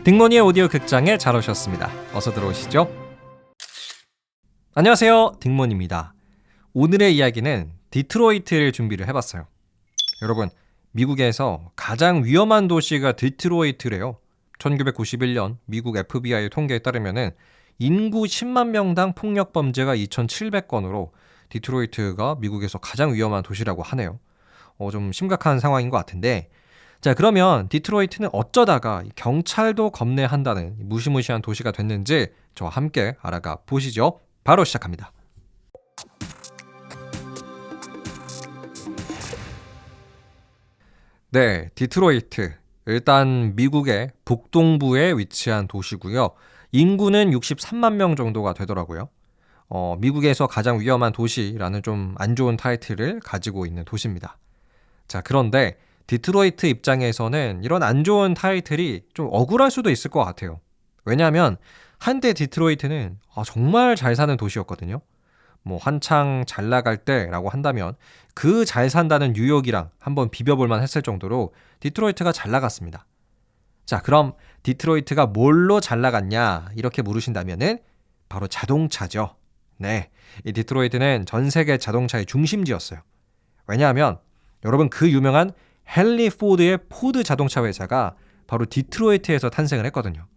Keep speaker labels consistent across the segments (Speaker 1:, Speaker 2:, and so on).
Speaker 1: 딩모니의 오디오 극장에 잘 오셨습니다. 어서 들어오시죠. 안녕하세요, 딩모니입니다. 오늘의 이야기는 디트로이트를 준비를 해봤어요. 여러분, 미국에서 가장 위험한 도시가 디트로이트래요. 1991년 미국 FBI 통계에 따르면 인구 10만 명당 폭력 범죄가 2,700건으로 디트로이트가 미국에서 가장 위험한 도시라고 하네요. 좀 심각한 상황인 것 같은데, 자, 그러면 디트로이트는 어쩌다가 경찰도 겁내한다는 무시무시한 도시가 됐는지 저와 함께 알아가 보시죠. 바로 시작합니다. 네, 디트로이트. 일단 미국의 북동부에 위치한 도시고요. 인구는 63만 명 정도가 되더라고요. 미국에서 가장 위험한 도시라는 좀 안 좋은 타이틀을 가지고 있는 도시입니다. 자, 그런데 디트로이트 입장에서는 이런 안 좋은 타이틀이 좀 억울할 수도 있을 것 같아요. 왜냐하면 한때 디트로이트는 정말 잘 사는 도시였거든요. 한창 잘 나갈 때라고 한다면 그 잘 산다는 뉴욕이랑 한번 비벼볼만 했을 정도로 디트로이트가 잘 나갔습니다. 자, 그럼 디트로이트가 뭘로 잘 나갔냐 이렇게 물으신다면은 바로 자동차죠. 네, 이 디트로이트는 전 세계 자동차의 중심지였어요. 왜냐하면 여러분, 그 유명한 헨리 포드의 포드 자동차 회사가 바로 디트로이트에서 탄생을 했거든요.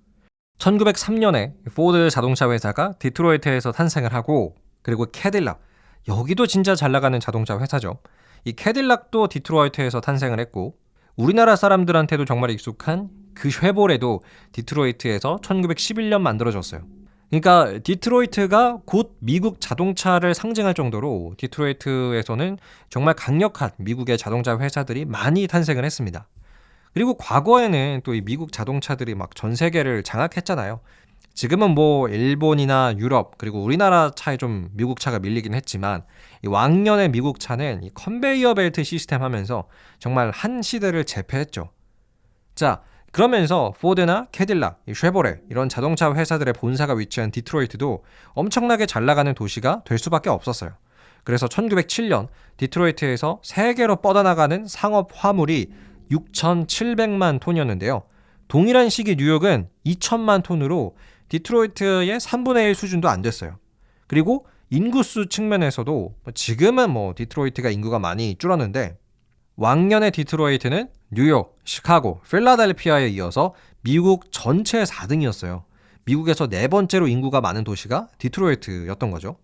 Speaker 1: 1903년에 포드 자동차 회사가 디트로이트에서 탄생을 하고, 그리고 캐딜락, 여기도 진짜 잘 나가는 자동차 회사죠. 이 캐딜락도 디트로이트에서 탄생을 했고, 우리나라 사람들한테도 정말 익숙한 그 쉐보레도 디트로이트에서 1911년 만들어졌어요. 그러니까 디트로이트가 곧 미국 자동차를 상징할 정도로 디트로이트에서는 정말 강력한 미국의 자동차 회사들이 많이 탄생을 했습니다. 그리고 과거에는 또 이 미국 자동차들이 막 전 세계를 장악했잖아요. 지금은 일본이나 유럽 그리고 우리나라 차에 좀 미국 차가 밀리긴 했지만, 이 왕년의 미국 차는 이 컨베이어 벨트 시스템 하면서 정말 한 시대를 제패했죠. 자, 그러면서 포드나 캐딜락, 쉐보레 이런 자동차 회사들의 본사가 위치한 디트로이트도 엄청나게 잘 나가는 도시가 될 수밖에 없었어요. 그래서 1907년 디트로이트에서 세계로 뻗어나가는 상업 화물이 6,700만 톤이었는데요. 동일한 시기 뉴욕은 2,000만 톤으로 디트로이트의 3분의 1 수준도 안 됐어요. 그리고 인구수 측면에서도 지금은 디트로이트가 인구가 많이 줄었는데, 왕년의 디트로이트는 뉴욕, 시카고, 필라델피아에 이어서 미국 전체 4등이었어요. 미국에서 네 번째로 인구가 많은 도시가 디트로이트였던 거죠.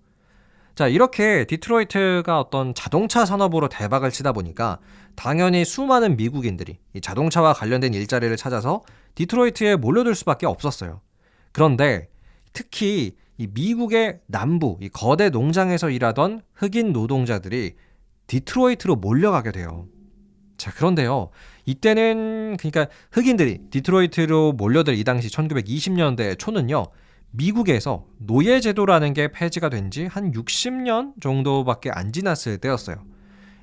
Speaker 1: 자, 이렇게 디트로이트가 어떤 자동차 산업으로 대박을 치다 보니까 당연히 수많은 미국인들이 이 자동차와 관련된 일자리를 찾아서 디트로이트에 몰려들 수밖에 없었어요. 그런데 특히 이 미국의 남부, 이 거대 농장에서 일하던 흑인 노동자들이 디트로이트로 몰려가게 돼요. 자, 그런데요, 이때는 그러니까 흑인들이 디트로이트로 몰려들 이 당시 1920년대 초는요, 미국에서 노예제도라는 게 폐지가 된 지 한 60년 정도밖에 안 지났을 때였어요.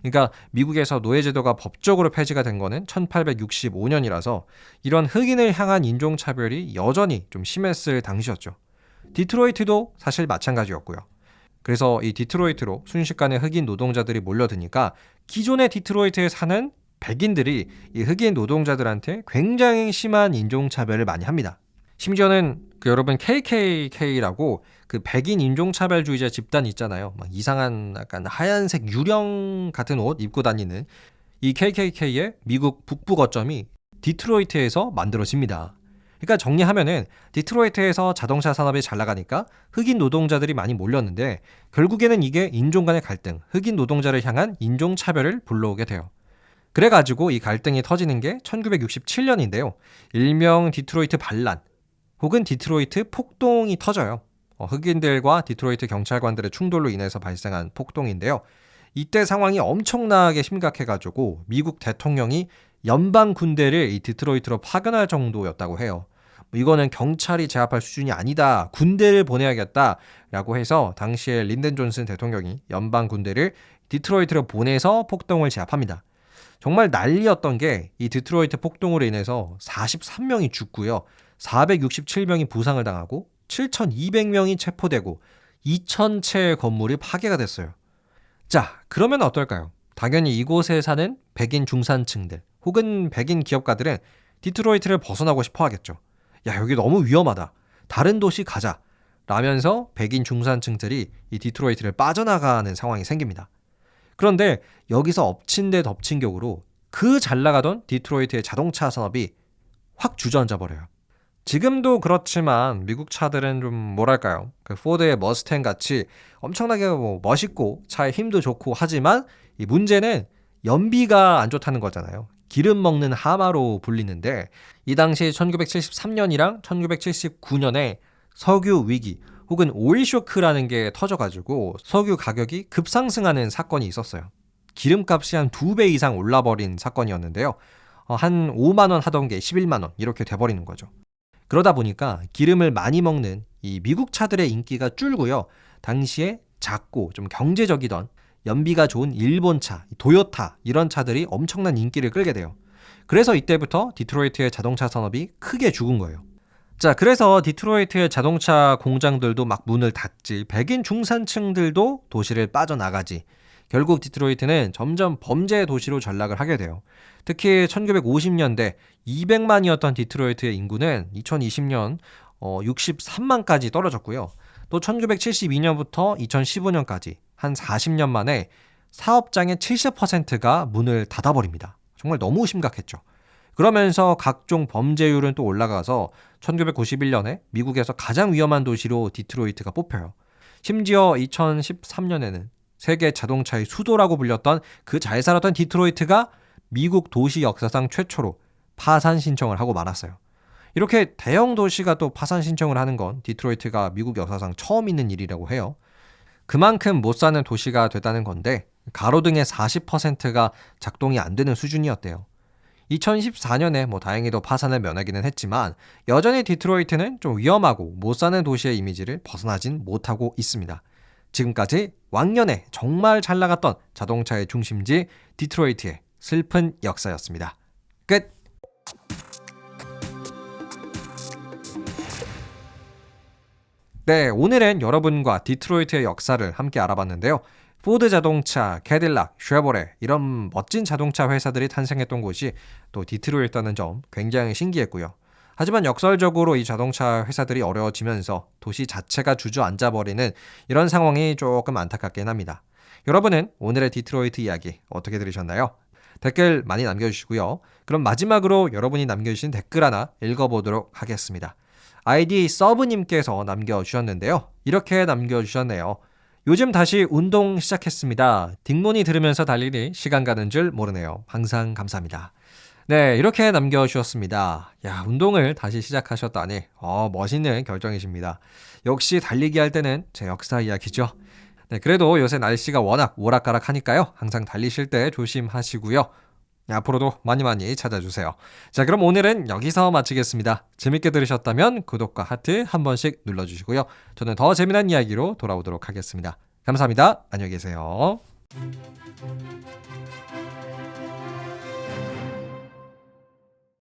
Speaker 1: 그러니까 미국에서 노예제도가 법적으로 폐지가 된 거는 1865년이라서 이런 흑인을 향한 인종차별이 여전히 좀 심했을 당시였죠. 디트로이트도 사실 마찬가지였고요. 그래서 이 디트로이트로 순식간에 흑인 노동자들이 몰려드니까 기존의 디트로이트에 사는 백인들이 이 흑인 노동자들한테 굉장히 심한 인종차별을 많이 합니다. 심지어는 여러분 KKK라고 그 백인 인종차별주의자 집단 있잖아요. 막 이상한 약간 하얀색 유령 같은 옷 입고 다니는 이 KKK의 미국 북부 거점이 디트로이트에서 만들어집니다. 그러니까 정리하면은 디트로이트에서 자동차 산업이 잘 나가니까 흑인 노동자들이 많이 몰렸는데, 결국에는 이게 인종 간의 갈등, 흑인 노동자를 향한 인종차별을 불러오게 돼요. 그래가지고 이 갈등이 터지는 게 1967년인데요. 일명 디트로이트 반란 혹은 디트로이트 폭동이 터져요. 흑인들과 디트로이트 경찰관들의 충돌로 인해서 발생한 폭동인데요. 이때 상황이 엄청나게 심각해가지고 미국 대통령이 연방 군대를 이 디트로이트로 파견할 정도였다고 해요. 이거는 경찰이 제압할 수준이 아니다, 군대를 보내야겠다라고 해서 당시에 린든 존슨 대통령이 연방 군대를 디트로이트로 보내서 폭동을 제압합니다. 정말 난리였던 게 이 디트로이트 폭동으로 인해서 43명이 죽고요. 467명이 부상을 당하고 7,200명이 체포되고 2,000채의 건물이 파괴가 됐어요. 자, 그러면 어떨까요? 당연히 이곳에 사는 백인 중산층들 혹은 백인 기업가들은 디트로이트를 벗어나고 싶어 하겠죠. 야, 여기 너무 위험하다. 다른 도시 가자. 라면서 백인 중산층들이 이 디트로이트를 빠져나가는 상황이 생깁니다. 그런데 여기서 엎친 데 덮친 격으로 그 잘 나가던 디트로이트의 자동차 산업이 확 주저앉아 버려요. 지금도 그렇지만 미국 차들은 좀 뭐랄까요? 그 포드의 머스탱 같이 엄청나게 멋있고 차의 힘도 좋고 하지만 이 문제는 연비가 안 좋다는 거잖아요. 기름 먹는 하마로 불리는데 이 당시 1973년이랑 1979년에 석유 위기 혹은 오일 쇼크라는 게 터져가지고 석유 가격이 급상승하는 사건이 있었어요. 기름값이 한 2배 이상 올라버린 사건이었는데요. 한 5만 원 하던 게 11만 원 이렇게 돼버리는 거죠. 그러다 보니까 기름을 많이 먹는 이 미국 차들의 인기가 줄고요. 당시에 작고 좀 경제적이던 연비가 좋은 일본 차, 도요타 이런 차들이 엄청난 인기를 끌게 돼요. 그래서 이때부터 디트로이트의 자동차 산업이 크게 죽은 거예요. 자, 그래서 디트로이트의 자동차 공장들도 막 문을 닫지, 백인 중산층들도 도시를 빠져나가지, 결국 디트로이트는 점점 범죄 도시로 전락을 하게 돼요. 특히 1950년대 200만이었던 디트로이트의 인구는 2020년 63만까지 떨어졌고요. 또 1972년부터 2015년까지 한 40년 만에 사업장의 70%가 문을 닫아버립니다. 정말 너무 심각했죠. 그러면서 각종 범죄율은 또 올라가서 1991년에 미국에서 가장 위험한 도시로 디트로이트가 뽑혀요. 심지어 2013년에는 세계 자동차의 수도라고 불렸던 그 잘 살았던 디트로이트가 미국 도시 역사상 최초로 파산 신청을 하고 말았어요. 이렇게 대형 도시가 또 파산 신청을 하는 건 디트로이트가 미국 역사상 처음 있는 일이라고 해요. 그만큼 못 사는 도시가 됐다는 건데 가로등의 40%가 작동이 안 되는 수준이었대요. 2014년에 다행히도 파산을 면하기는 했지만 여전히 디트로이트는 좀 위험하고 못 사는 도시의 이미지를 벗어나진 못하고 있습니다. 지금까지 왕년에 정말 잘 나갔던 자동차의 중심지 디트로이트의 슬픈 역사였습니다. 끝! 네, 오늘은 여러분과 디트로이트의 역사를 함께 알아봤는데요. 포드 자동차, 캐딜락, 쉐보레 이런 멋진 자동차 회사들이 탄생했던 곳이 또 디트로이트라는 점 굉장히 신기했고요. 하지만 역설적으로 이 자동차 회사들이 어려워지면서 도시 자체가 주저앉아버리는 이런 상황이 조금 안타깝긴 합니다. 여러분은 오늘의 디트로이트 이야기 어떻게 들으셨나요? 댓글 많이 남겨주시고요. 그럼 마지막으로 여러분이 남겨주신 댓글 하나 읽어보도록 하겠습니다. 아이디 서브님께서 남겨주셨는데요. 이렇게 남겨주셨네요. 요즘 다시 운동 시작했습니다. 딩몬이 들으면서 달리니 시간 가는 줄 모르네요. 항상 감사합니다. 네, 이렇게 남겨주셨습니다. 야, 운동을 다시 시작하셨다니 멋있는 결정이십니다. 역시 달리기 할 때는 제 역사 이야기죠. 네, 그래도 요새 날씨가 워낙 오락가락하니까요. 항상 달리실 때 조심하시고요. 앞으로도 많이 찾아주세요. 자, 그럼 오늘은 여기서 마치겠습니다. 재밌게 들으셨다면 구독과 하트 한 번씩 눌러주시고요. 저는 더 재미난 이야기로 돌아오도록 하겠습니다. 감사합니다. 안녕히 계세요.